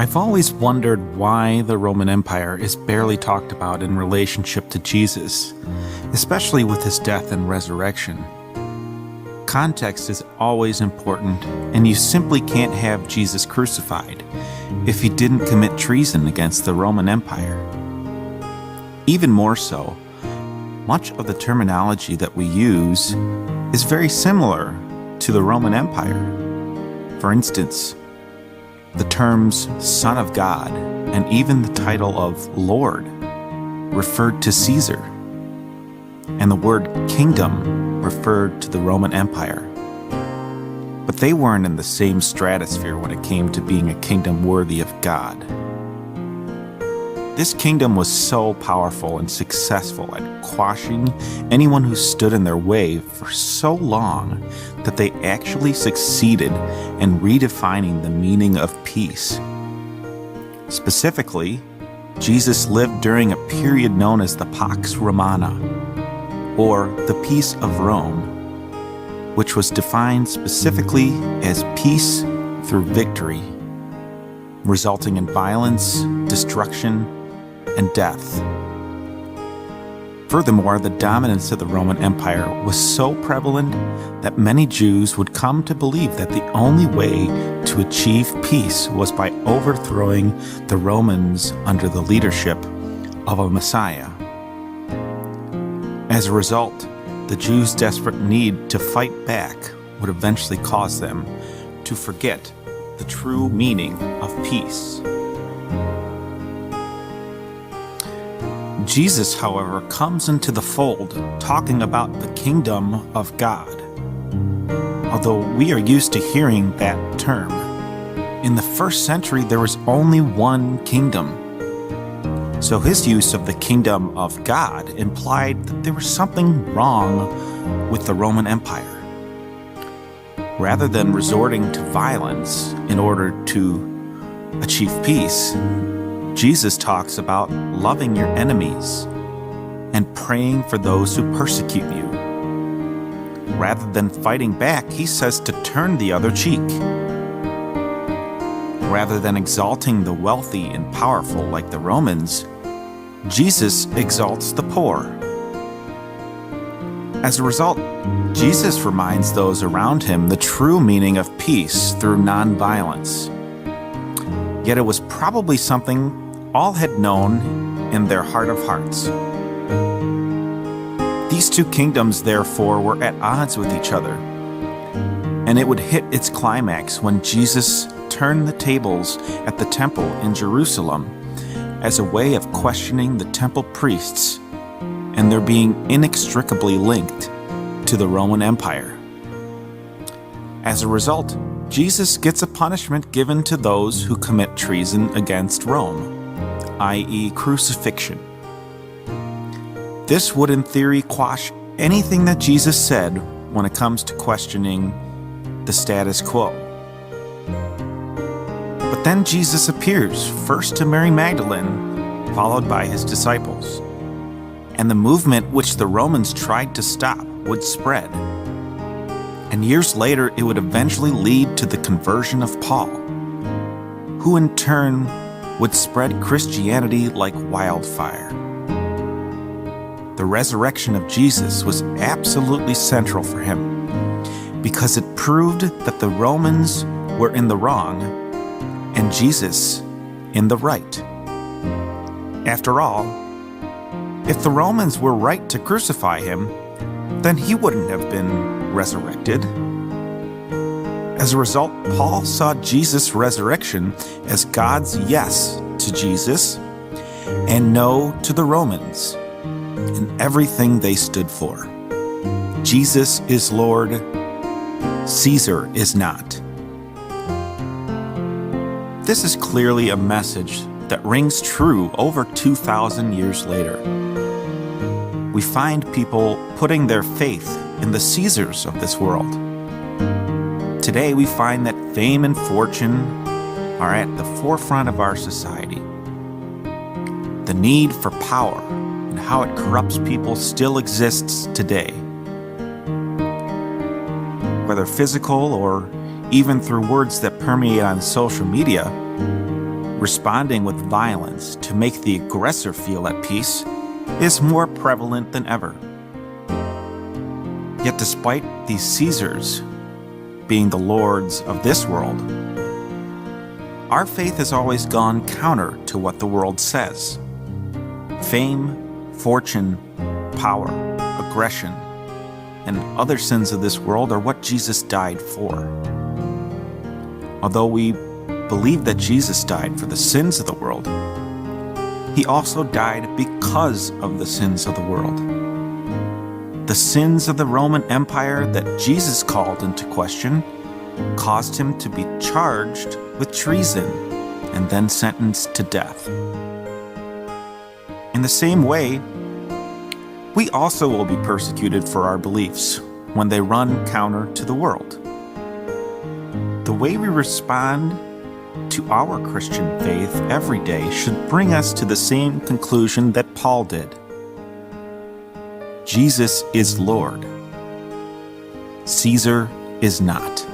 I've always wondered why the Roman Empire is barely talked about in relationship to Jesus, especially with his death and resurrection. Context is always important, and you simply can't have Jesus crucified if he didn't commit treason against the Roman Empire. Even more so, much of the terminology that we use is very similar to the Roman Empire. For instance, the terms Son of God and even the title of Lord referred to Caesar, and the word kingdom referred to the Roman Empire. But they weren't in the same stratosphere when it came to being a kingdom worthy of God. This kingdom was so powerful and successful at quashing anyone who stood in their way for so long that they actually succeeded in redefining the meaning of peace. Specifically, Jesus lived during a period known as the Pax Romana, or the Peace of Rome, which was defined specifically as peace through victory, resulting in violence, destruction, and death. Furthermore, the dominance of the Roman Empire was so prevalent that many Jews would come to believe that the only way to achieve peace was by overthrowing the Romans under the leadership of a Messiah. As a result, the Jews' desperate need to fight back would eventually cause them to forget the true meaning of peace. Jesus, however, comes into the fold talking about the kingdom of God. Although we are used to hearing that term, in the first century there was only one kingdom. So his use of the kingdom of God implied that there was something wrong with the Roman Empire. Rather than resorting to violence in order to achieve peace, Jesus talks about loving your enemies and praying for those who persecute you. Rather than fighting back, he says to turn the other cheek. Rather than exalting the wealthy and powerful like the Romans, Jesus exalts the poor. As a result, Jesus reminds those around him the true meaning of peace through nonviolence. Yet it was probably something all had known in their heart of hearts. These two kingdoms, therefore, were at odds with each other, and it would hit its climax when Jesus turned the tables at the temple in Jerusalem as a way of questioning the temple priests and their being inextricably linked to the Roman Empire. As a result, Jesus gets a punishment given to those who commit treason against Rome, i.e. crucifixion. This would in theory quash anything that Jesus said when it comes to questioning the status quo. But then Jesus appears, first to Mary Magdalene, followed by his disciples. And the movement which the Romans tried to stop would spread. And years later, it would eventually lead to the conversion of Paul, who in turn would spread Christianity like wildfire. The resurrection of Jesus was absolutely central for him because it proved that the Romans were in the wrong and Jesus in the right. After all, if the Romans were right to crucify him, then he wouldn't have been resurrected. As a result, Paul saw Jesus' resurrection as God's yes to Jesus and no to the Romans in everything they stood for. Jesus is Lord, Caesar is not. This is clearly a message that rings true over 2,000 years later. We find people putting their faith in the Caesars of this world. Today we find that fame and fortune are at the forefront of our society. The need for power and how it corrupts people still exists today. Whether physical or even through words that permeate on social media, responding with violence to make the aggressor feel at peace is more prevalent than ever. Yet despite these Caesars being the lords of this world, our faith has always gone counter to what the world says. Fame, fortune, power, aggression, and other sins of this world are what Jesus died for. Although we believe that Jesus died for the sins of the world, he also died because of the sins of the world. The sins of the Roman Empire that Jesus called into question caused him to be charged with treason and then sentenced to death. In the same way, we also will be persecuted for our beliefs when they run counter to the world. The way we respond to our Christian faith every day should bring us to the same conclusion that Paul did. Jesus is Lord. Caesar is not.